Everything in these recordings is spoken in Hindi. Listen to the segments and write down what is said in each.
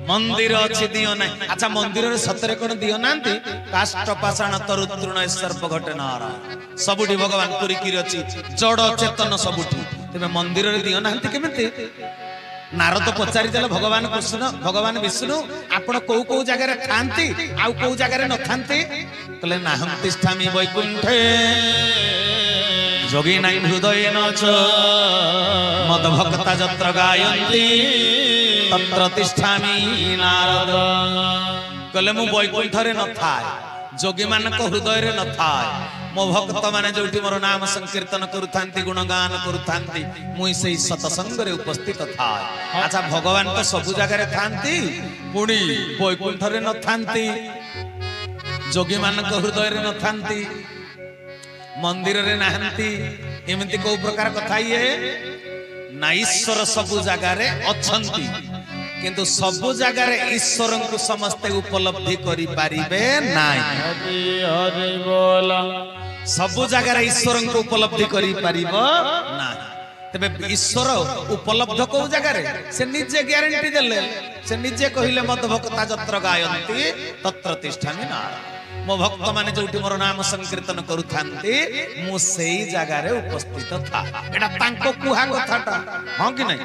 मंदिर अच्छी दियो ना। अच्छा मंदिर रे सतरे कोन दियो नांती काष्ट पाषाण तरुतृण सर्प घटे नारा सबुठी भगवान पुरी की अछि जड़ चेतन सबुठी तेबे मंदिर रे दियो नांती केमिति नारद पचारि देले भगवान कृष्ण भगवान विष्णु आपण को जगह रे थांती आ को जगह रे न थांती कहले नाहं तिष्ठामि वैकुंठे जोगी नाई हृदय नच मद भक्ता जत्र गायन्ति तत्र तिष्ठामि नारद कहले मु वैकुंठ रे न थाए जोगी मान को हृदय रे न थाए मो भक्त माने जोठी मोर नाम संकीर्तन करुथांती गुणगान करुथांती मुई सेई सतसंग रे उपस्थित थाए। अच्छा भगवान तो सब जगह रे थांती पुणी वैकुंठ रे न थांती जोगी मान को हृदय रे न थांती मंदिर रे नाहंती एमती को प्रकार कथा ये ना ईश्वर सबु जगह रे अछंती किंतु सबु जगह रे ईश्वर को समस्ते उपलब्धि करि पारिबे नाइ हरि बोला सबु जगह रे ईश्वर को उपलब्धि करि पारिबो नाइ तबे ईश्वर उपलब्ध को जगह रे से निजे ग्यारंटी देले से निजे कहिले मद भक्ता जत्र गायन्ति तत्र तिष्ठामि नारायण मो भक्त माने जोठी मोर नाम संकीर्तन करुथांती मु सेई जगह रे उपस्थित था एटा तांको कुहा कथाटा हां कि नहीं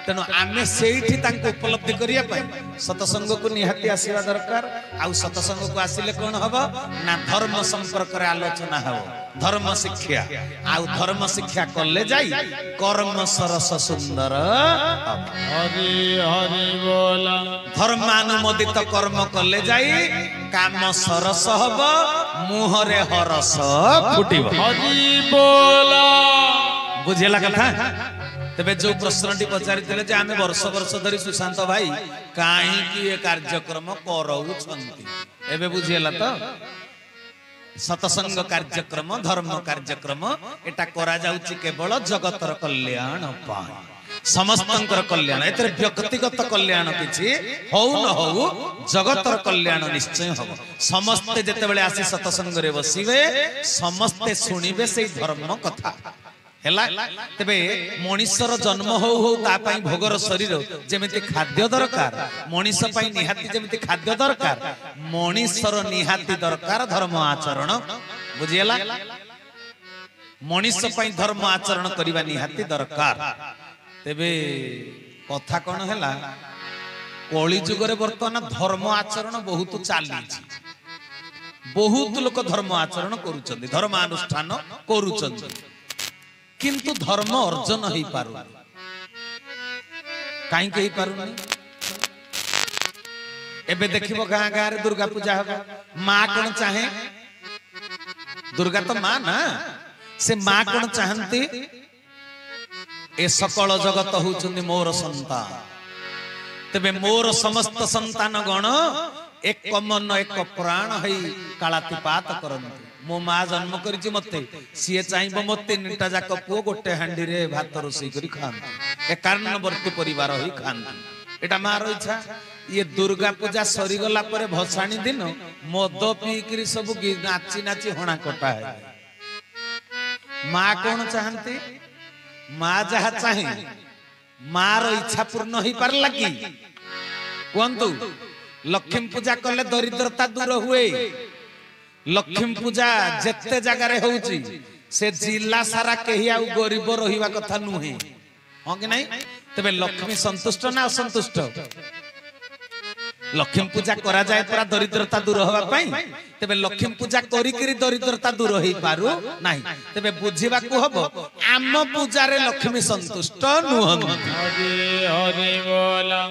तेनो आमे सेठी तांको उपलब्धि करिया पाई सतसंग को निहाती आसीबा दरकार आ सतसंग को आसीले कोन हबो ना धर्म संपर्क रे आलोचना हबो धर्म शिक्षा आ धर्म शिक्षा करले जाई कर्म सरस सुंदर हरि हरि बोला धर्मानुमोदित कर्म करले जाई काम सरस हबो मुहरे हरस फुटिबो हरि बोला बुझेला कथा तेबे जो प्रश्नटी पचारिथिले जे आमे वर्ष वर्ष धरी सुशांत भाई काहे कि ए कार्यक्रम करउछंती एबे बुझियला तो सतसंग कार्यक्रम धर्म कार्यक्रम एटा करा जाउची केवल जगतर कल्याण पाई समस्तंकर कल्याण एतरे व्यक्तिगत कल्याण किछि हो न हो जगतर कल्याण निश्चय हो समस्ते जेते बेले आसी सतसंग रे बसिबे समस्ते सुनिबे सेई धर्म कथा हेला तबे मनुष्यर जन्म हो ता पई भोगर शरीर जेमिति खाद्य दरकार मनुष्य पई निहाती जेमिति खाद्य दरकार मनुष्यर निहाती दरकार धर्म आचरण बुझियला मनुष्य पई धर्म आचरण करिबा निहाती दरकार तेबे कथा कोन हैला कली जुग रे वर्तमान धर्म आचरण बहुत चाली बहुत लोक धर्म आचरण करूचंदी धर्म अनुष्ठान करूचंदी किंतु धर्म अर्जन ही पारु काई के ही पारुनी एबे देखिबो गां गां रे दुर्गा पूजा हबो मां कोन चाहे दुर्गा तो मां ना से मां कोन चाहंती ए सकल जगत होउचंदी मोर संतान तबे मोर समस्त संतान गण एक मन एक प्राण हई कालातिपात करंती मो मां जन्म करिछि मते सिए चाइबो मते निटा जाक पुओ गोटे हांडी रे भात रोसई करी खांती ए कारणवर्ती परिवार होई खांती एटा मां रो इच्छा ये दुर्गा पूजा सरी गला परे भसाणी दिन मद पी करी सब नाची नाची हणा कटा है मां कोन चाहंती मां जहा चाहे मां रो इच्छा पूर्ण होई पारला की कोंतु लक्ष्मी पूजा कले दरिद्रता दूर हुए लक्ष्मी पूजा जेते जगह रे होउची से जिला सारा केही आ गरीब रहिबा कथा नुहे हां कि नहीं तबे लक्ष्मी संतुष्ट ना असंतुष्ट लक्ष्मी पूजा करा जाए पूरा दरिद्रता दूर होबा पई तबे लक्ष्मी पूजा करी करी दरिद्रता दूर होई पारु नाही तबे बुझिबा को हबो आम पूजा रे लक्ष्मी संतुष्ट नुहन हरि हरि बोला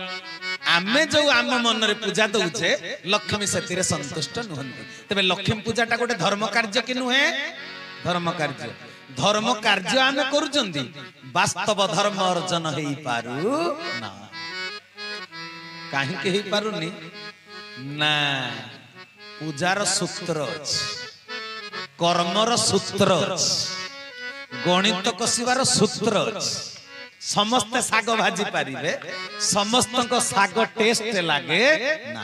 आमे जो आम मन रे पूजा दउछे लक्ष्मी सेतिरे संतुष्ट नुहंती तबे लक्ष्मी पूजा टा गोटे धर्म कार्य कि नुहे धर्म कार्य आमे करूचंदी वास्तव धर्म अर्जन हेई पारु ना काहे के हेई पारुनी ना पूजार सूत्र कर्मर सूत्र गणित कसिबार सूत्र समस्त साग भाजी पारिबे समस्त को साग टेस्ट लागे ना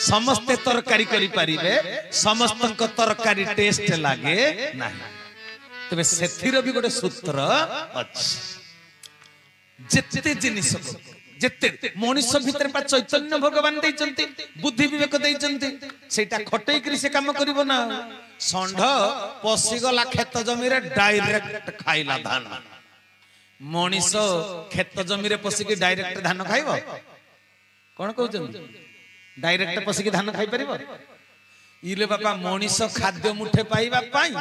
समस्त तरकारी करी पारिबे समस्त को तरकारी टेस्ट लागे ना तबे सेथिर भी गोटे सूत्र अछि जेते जिनिस जेते मनुष्य भितर पा चैतन्य भगवान देइचंती बुद्धि विवेक देइचंती सेटा खटई करी से काम करिवो ना षंढ पसी गला खेत जमी रे डायरेक्ट खाइला धान मनीष खेत जमी रे पसी के डायरेक्ट धान खाइबो कोन कहउचंती डायरेक्ट पसी के धान खाइ परिबो इले बापा मनीष खाद्य मुठे पाइबा पाई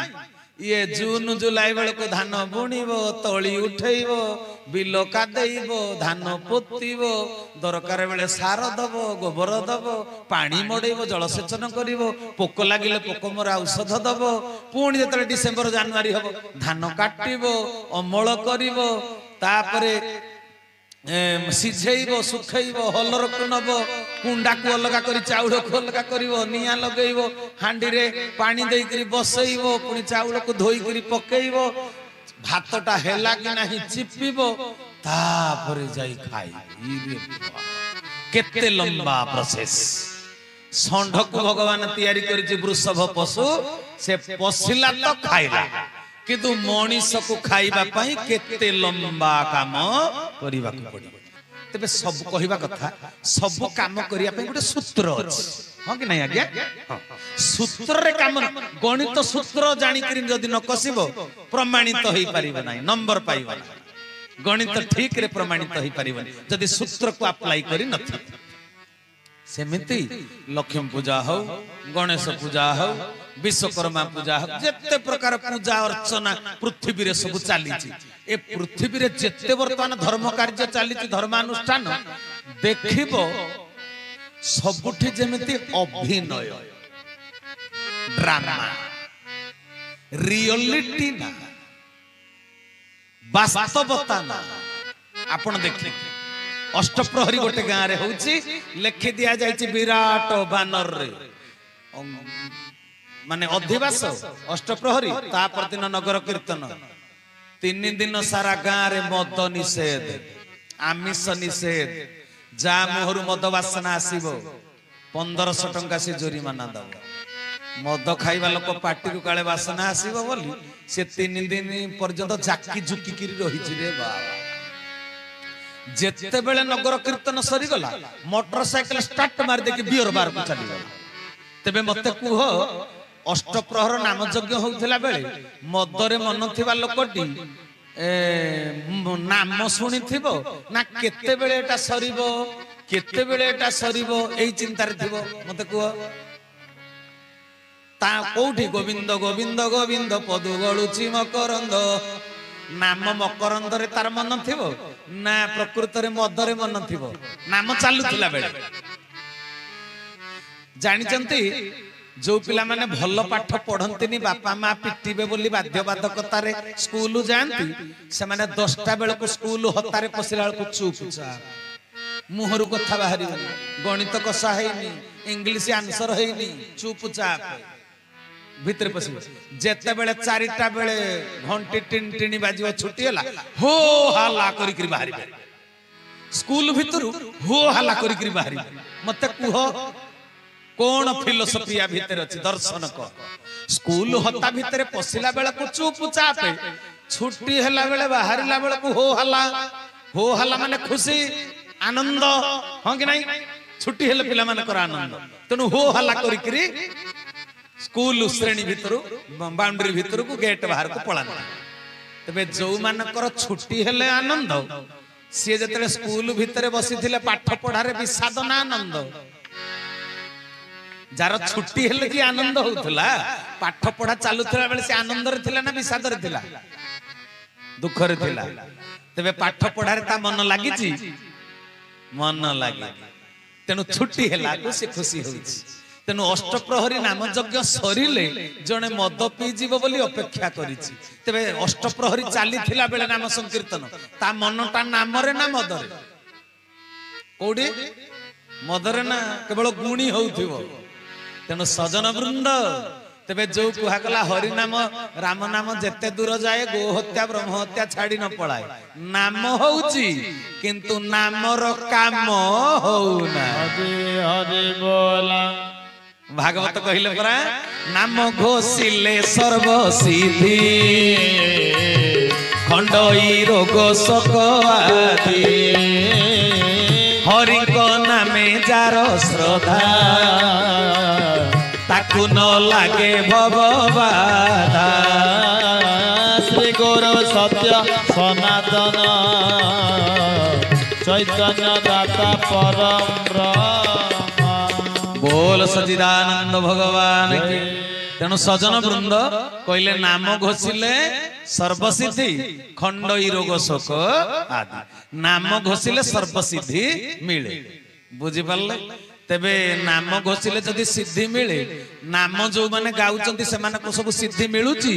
ये जून जुलाई बेल को धान बुणीबो तली उठेइबो बिलो कादेइबो धान पोतीबो दरकार बेले सार दबो गोबर दबो पानी मडेइबो जलसेचन करिवो पोक लागिले पोक मरा औषध दबो पुणी जेतले डिसेंबर जनवरी हबो धान काटिबो अमल करिवो तापरे सिझेइबो सुखैबो हलर को नबो कुंडा को अलगा करी चाउल को अलगा करिवो निया लगेइबो हांडी रे पानी देई करी बसैबो पुनी चाउल को धोई करी पकेइबो भातटा हेला कि नाही चिपिबो तापरे जाई खाई रे केते लंबा प्रोसेस षंढ को भगवान तैयारी करी वृषभ पशु से पसिला तो खाइला किंतु मनीष को खाइबा पई केते लंबा काम करिबा को पड़ी तबे सब कहिबा कथा सब काम करिया पई गोटे सूत्र अछि हां कि नहीं आज्ञा हां सूत्र रे काम गणित सूत्र जानि करी जदी न कसिबो प्रमाणित होई परिबो नाही नंबर पाइबो ना गणित ठीक रे प्रमाणित होई परिबो जदी सूत्र को अप्लाई करी नथि सेमिति लक्ष्मी पूजा हो गणेश पूजा हो विश्वकर्मा पूजा हो जेते प्रकार पूजा अर्चना पृथ्वी रे सब चाली ए पृथ्वी रे जेते वर्तमान धर्म कार्य चाली धर्मानुष्ठान देखिबो सबुठी जेमिति अभिनय ड्रामा रियलिटी ना वास्तवता ना आपण देखि अष्टप्रहरी गोटे गाँ रे होउची लेखि दिया जायछि विराट बानर रे माने अधिवास अष्टप्रहरी तापर दिन नगर कीर्तन 3 दिन सारा गाँ रे मद निषेध आमिष निषेध जा मोहरु मद वासना आसीबो 1500 टंका से जोरिमाना दब मद खाइबा लोक पार्टी रु काले वासना आसीबो बोली से 3 दिन पर्यंत जाकी जुकी किरी रहिछि रे बाबा जेते बेले नगर कीर्तन सरी गला मोटरसाइकिल स्टार्ट मार दे के बियर बार को चली गला तबे मते कुह अष्टप्रहर नाम यज्ञ होउथिला बेले मदरे मन थिबा लोकटी नाम सुनी थिबो ना केते बेले एटा सरीबो केते बेले एटा सरीबो एई चिंता रे थिबो मते कुह ता कोठी गोविंद गोविंद गोविंद पदु गळुची मकरंद नाम मकरंद रे तार मन थिबो ना प्रकृत रे मदरे मन थिबो नाम चालुथिला बेले जानि चंती जो पिला माने भल पाठ पढ़ंतिनी बापा माँ पिटिबे बोली बाध्यबाधकता रे स्कूल जानती से माने 10टा बेल को स्कूल हतारे पसिला को चुपचाप मुहरु कथा बाहरी गणित कसा हेनी इंग्लिश आंसर हेनी चुपचाप भीतर पसी जेते बेले 4टा बेले घंटी टिन टिनी बाजियो छुट्टी होला हो हल्ला करी करी बाहरी स्कूल भीतर हो हल्ला करी करी बाहरी मते कुह कौन फिलोसफिया भीतर अच्छी दर्शन को स्कूल हता भीतर पशिला बेला को चुपचाप छुट्टी हैला बेले बाहरिला बेला को हो हल्ला माने खुशी आनंद हां कि नहीं छुट्टी हेले पिला माने कर आनंद तनु हो हल्ला करी करी स्कूल श्रेणी भीतर बाउंड्री भीतर को गेट बाहर को पळा तबे जो मानकर छुट्टी हेले आनंद सी जतले स्कूल भीतर बसिथिले पाठ पढ़ारे विषाद ना आनंद जार छुट्टी हेले कि आनंद होउथला पाठ पढ़ा चालुथला बेले से आनंद रे थिला ना विषाद रे थिला दुख रे थिला तबे पाठ पढ़ारे ता मन लागिची मन लागे तेनु छुट्टी हेला को से खुशी होइची तेनु अष्टप्रहरी नाम यज्ञ सरीले जने मद पी जीव बोली अपेक्षा करिची तबे अष्टप्रहरी चाली थिला बेले नाम संकीर्तन ता मनटा नाम रे ना मद रे कोडी मद रे ना केवल गुणी होउथिबो तेनु सजन वृंद तेबे जो कुहा कला हरि नाम राम नाम जेते दूर जाए गो हत्या ब्रह्म हत्या छाड़ी न पड़ाए नाम होउची किंतु नामर काम होउना हरि बोला भागवत कहिले परा नाम घोषिले सर्व सिद्धि खंडई रोग शोक आदि जार श्रद्धा ताकू न लागे भवबाधा श्री गुरु सत्य सनातन चैतन्य दाता परम ब्रह्म। बोल सच्चिदानंद भगवान की। तेणु सजन वृंद कहले नाम घोषिले सर्वसिद्धि खंडई रोग शोक आदि नाम घोषिले सर्वसिद्धि मिले बुझी पारले। तेबे नाम घोषिले जदि सिद्धि मिले नाम जो माने गाउचंती से माने को सब सिद्धि मिलुची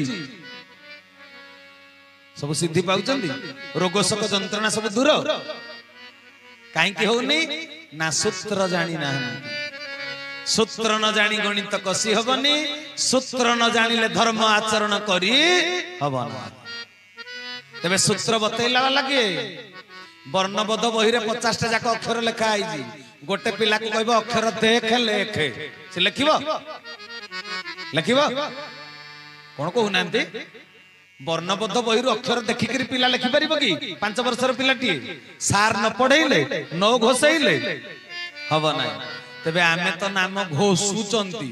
सब सिद्धि पाउचंती रोग शोक जंत्रणा सब दूर काहे की होनी ना सूत्र जानी ना सूत्र न जानी गणित कसी हबनी सूत्र न जानिले धर्म आचरण करी हबना। तेबे सूत्र बतैला वाला किए वर्णबोध बही रे 50 टा जाक अक्षर लिखा आइजी गोटे पिला को कहबो अक्षर देख लेख से लिखिबो लिखिबो कोन को हुनांती वर्णबोध बही रो अक्षर देखि करी पिला लिखि परिबो की 5 वर्षर पिलाटी सार न पढैले न घोषैले हबो नै। तेबे आमे तो नाम घोषुचंती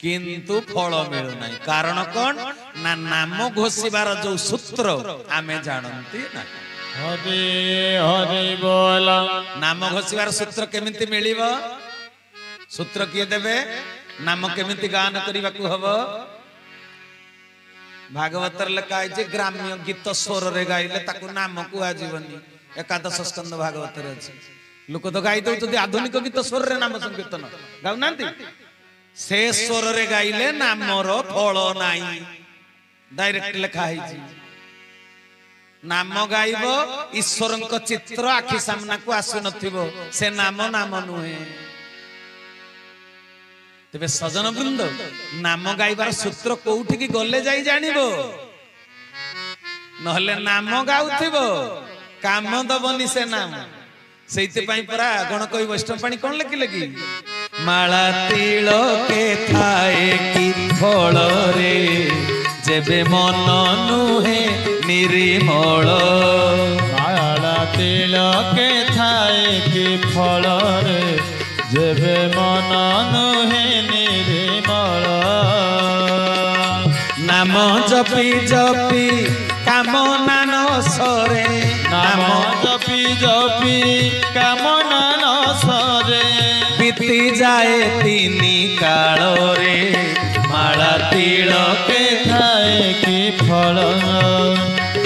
किंतु फल मिलु नाही कारण कोन ना नाम घोषिबार जो सूत्र आमे जानंती ना। हरि हरि बोल नाम घोषिबार सूत्र केमिति मिलिबो सूत्र किए देबे नाम केमिति गान करिबा को हबो भागवतर लिखा है जे ग्राम्य गीत स्वर रे गाइले ताकू नाम को आजीवनी एकादश स्कंद भागवतर अछि लोक तो गाई दउछथि आधुनिक गीत स्वर रे नाम संकीर्तन गाउनांती से स्वर रे गाइले नामर फल नाही डायरेक्ट लिखा है नाम गाइबो ईश्वरक चित्र आखि सामना को आसु नथिबो से नाम नाम नुहे। तेबे सजन वृंद नाम गाइबार सूत्र कोउठी की गले जाई जानिबो नहले नाम गाउथिबो काम दबनी से नाम सेइते पई परा गण कई वैष्णव पाणी कोन लिखिले की माला तिलके थाए की फल रे जेबे मन नुहे निर्मल माला तिलके थाए की फल रे जेबे मन नुहे निर्मल नाम जपी जपी कामना न सरे नाम जपी जपी कामना न सरे बीती जाए तीनी काल रे माला तिलके थाए की फल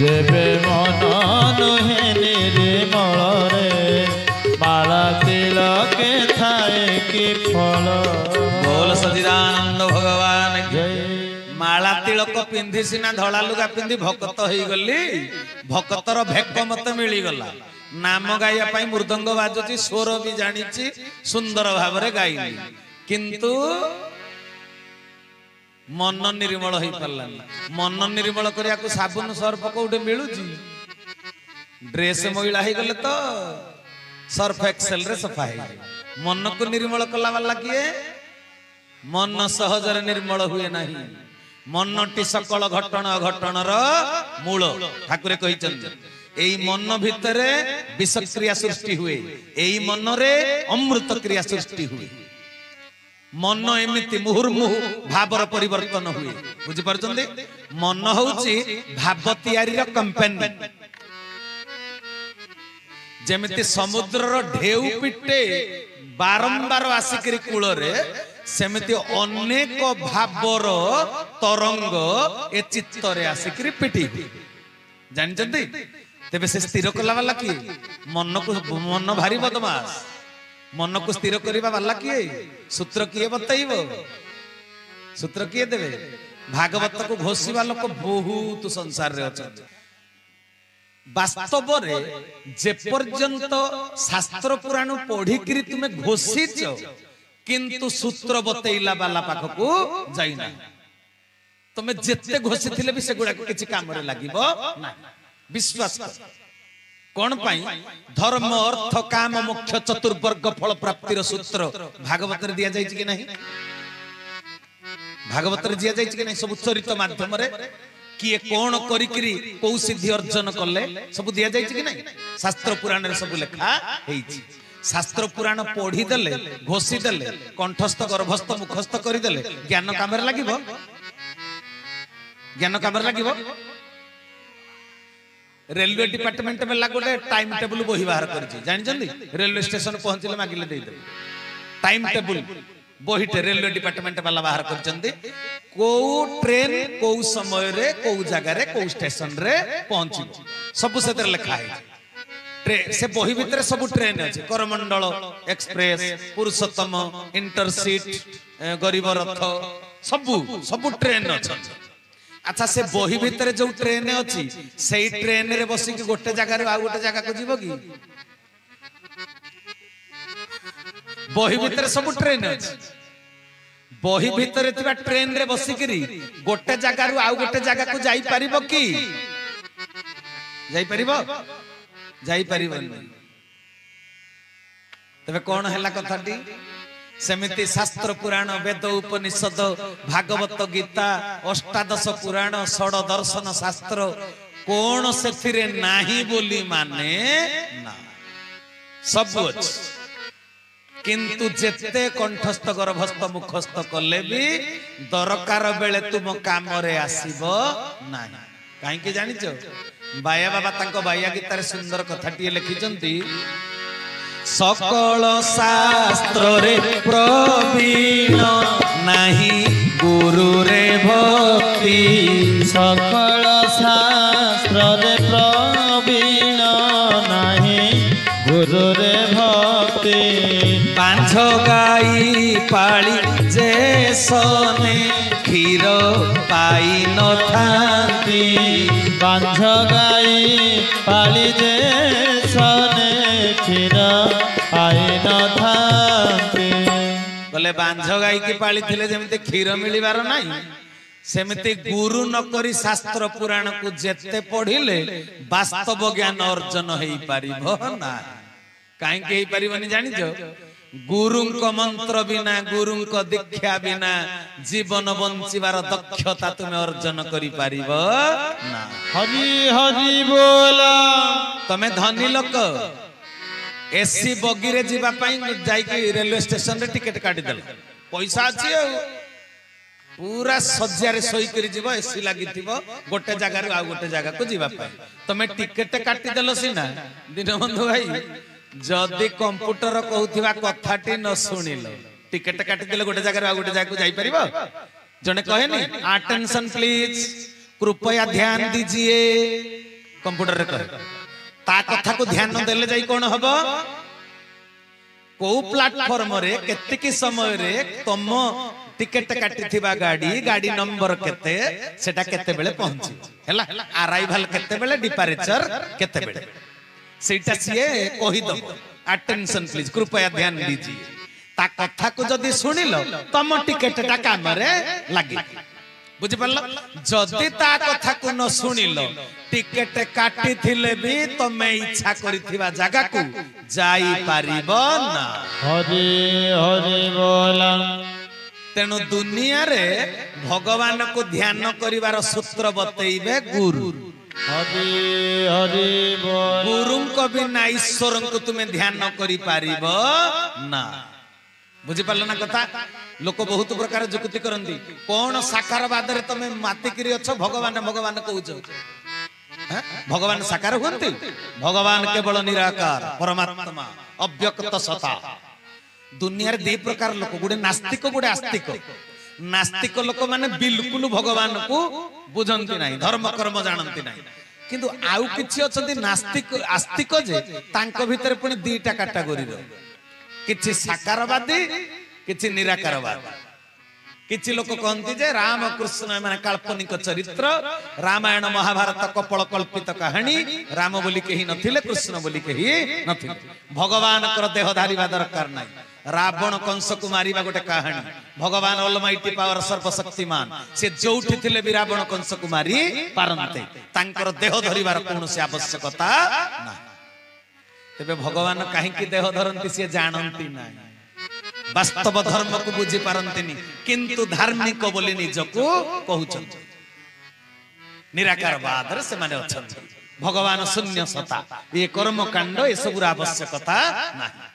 जेबे मन नुहे निर्मल रे माला तिलके थाए की फल। बोल सच्चिदानंद भगवान की। जय माला तिलक पिंधि सिना धड़ा लुगा पिंधि भक्त हो गली भक्तर भेक मत मिली गला नाम गाइया पाई मृदंग बाजुची स्वर भी जानी सुंदर भाव रे गाइली किंतु मन निर्मल हो पारला मन निर्मल करिया को साबुन सर्फ कोउठे मिलुची ड्रेस मैला हो गले तो सर्फ एक्सेल रे सफा है मन को निर्मल कला वाला किए मन सहजरे निर्मल हुए नहीं मनटी सकल घटन अघटनर मूल ठाकुर कहिचंती एई मन भितरे विष क्रिया सृष्टि हुए एई मन रे अमृत क्रिया सृष्टि हुए मन एमिति मुहुर्मुहु भावर परिवर्तन हुए बुझी पारछंती मन होउची भाव तयारी रो कंपनी जेमिति समुद्रर ढेउ पिटे बारंबार आसिकरी कूल रे सेमिति अनेक भावर तरंग ए चित्त रे आसिकरी पिटी जानचंती तेबे से स्थिर कला वाला किए मन को मन भारी बदमाश मन को स्थिर करिबा वाला किए सूत्र किए बताइबो सूत्र किए देबे भागवत को घोषिबा लोक बहुत संसार रे अछन वास्तव रे जे पर्यंत शास्त्र पुराण पढ़ी करी तुमे घोषिच किंतु सूत्र बतैला वाला पाख को जाइना तुमे जेते घोषिथिले भी सेगुडा को किछि काम रे लागिबो ना विश्वास कर कोन पाई धर्म अर्थ काम मोक्ष चतुर्वर्ग फल प्राप्तिर सूत्र भागवत रे दिया जाय कि नहीं भागवत रे दिया जाय कि नहीं सब चरित माध्यम रे किए कोन करी करी को सिद्धि अर्जन करले सब दिया जाय कि नहीं शास्त्र पुराण रे सब लिखा हेछि शास्त्र पुराण पढ़ी देले घोषी देले कंठस्थ गर्भस्थ मुखस्थ करदेले ज्ञान काम लगिबो ज्ञान काम लगिबो रेलवे डिपार्टमेंट में गोटे टाइम टेबल बही बाहर कर जानते रेलवे स्टेशन पहुंचले मागिले देदेवे टाइम टेबल बहीटे रेलवे डिपार्टमेंट वाला बाहर कर ट्रेन कौ समय रे कौ जगह रे कौ स्टेशन रे पहुंची सब से लिखा है से बही भितर सब ट्रेन अच्छे करमंडल एक्सप्रेस पुरुषोत्तम इंटरसीट गरीब रथ सबू सबू ट्रेन अच्छा अच्छा से बही भितर जो ट्रेन अच्छी से ट्रेन रे बसिक गोटे जगह आ गोटे जगह को जीव कि बही भितर सब ट्रेन अच्छी बही भितर ट्रेन रे बसिकी गोटे जगह आउ गोटे जगह को जाई परिबो कि जाई परिबो जाई परिबो तबे कौन हैला कथाटी सेमिति शास्त्र पुराण वेद उपनिषद भागवत गीता अष्टादश पुराण षड दर्शन शास्त्र कौन से नाही बोली माने ना सब अच्छे किंतु जेते कंठस्थ गर्भस्थ मुखस्थ कले भी दरकार बेले तुम काम रे आसीबो नाही काहे कि जानिचो बाया बाबा तांको बाया गीतारे सुंदर कथाटी लिखिचंती सकल शास्त्र रे प्रवीण नाही गुरु रे भक्ति सकल शास्त्र रे प्रवीण नाही गुरु रे भक्ति बांझ गाई पाली जे सोने क्षीर पाई न थांती बांझ गाई पाली जे सोने क्षीर पाई न थांती बोले बांझ गाई की पाली थिले जेमिते क्षीर मिलिबार नाही सेमिते गुरु न करी शास्त्र पुराण को जेते पढ़िले वास्तव ज्ञान अर्जन हेई पारिबो ना काहे के हेई पारिबोनी जानिजो गुरुंक मंत्र बिना गुरुंक दीक्षा बिना जीवन बंचिबार दक्षता तुमे अर्जन करि पारिबो ना हरि हरि बोला तमे धनी लोक एसी बगी रे जीवा पई जाई के रेलवे स्टेशन रे टिकट काटी देल पैसा अछि पूरा सज्जा रे सोई करी जीव एसी लागिथिबो गोटे जगह रे आ गोटे जगह को जीवा पई तमे टिकट काटी देलो सिना दीनबंधु भाई जदि कंप्यूटर कहूथिबा कथाटी न सुनिलो टिकट काटी देले गोटे जगह आ गोटे जगह को जाई परिबो जने कहेनी अटेंशन प्लीज कृपया ध्यान दीजिए कंप्यूटर रे कहे ता कथा को ध्यान न देले जाई कोन हबो को प्लेटफार्म रे केतिकी समय रे तम टिकट काटी थिबा गाड़ी गाड़ी नंबर केते सेटा केते बेले पहुंची हैला अराइवल केते बेले डिपारेचर केते बेले सेटा सिए कहि दबो अटेंशन प्लीज कृपया ध्यान दीजिए ता कथा को जदी सुनिलो तम टिकट टा काम रे लागी बुझि परलो जदी ता कथा को न सुनिलो टिकट काटी थिले भी तमे इच्छा करिथिबा जगह को जाई पारिबो ना हरि हरि बोला तेणु दुनिया रे भगवान को ध्यान करिवार सूत्र बतैबे गुरु हरि हरि बोला गुरु को बिना ईश्वर को तुम्हें ध्यान न करि पारिबो ना बुझी पारल ना कथा लोक बहुत प्रकार जुक्ति करंती कौन साकारवाद रे तमे मातिकिरी अछ भगवान भगवान कहउछ भगवान साकार हुंती भगवान केवल निराकार परमात्मा अव्यक्त सत्ता दुनिया रे दे प्रकार लोक गुडे नास्तिक गुडे आस्तिक नास्तिक लोक माने बिल्कुल भगवान को बुझंती नाही धर्म कर्म जानंती नाही किंतु आउ किछि अछंती नास्तिक आस्तिक जे तांको भीतर पुनी दीटा कैटेगरी रो किछि साकारवादी किछि निराकारवादी किछि लोक कहंती जे राम कृष्ण माने काल्पनिक चरित्र रामायण महाभारत कपल कल्पित कहानी राम बोली केही नथिले कृष्ण बोली केही नथिले भगवान कर देहधारी बा दरकार नाही रावण कंस को मारिबा गोटे कहानी भगवान ऑलमाइटी पावर सर्वशक्तिमान से जोठी थिले भी रावण कंस को मारी पारंते तांकर देह धरिबार कोनोसी आवश्यकता ना तेबे भगवान काहे की देह धरंती से जानंती नाही वास्तव धर्म को बुझी पारंतिनी किंतु धार्मिक बोली निजको कहउछन निराकारवाद रे से माने अछन भगवान शून्य सत्ता ये कर्म कांड ए सब आवश्यकता नाही।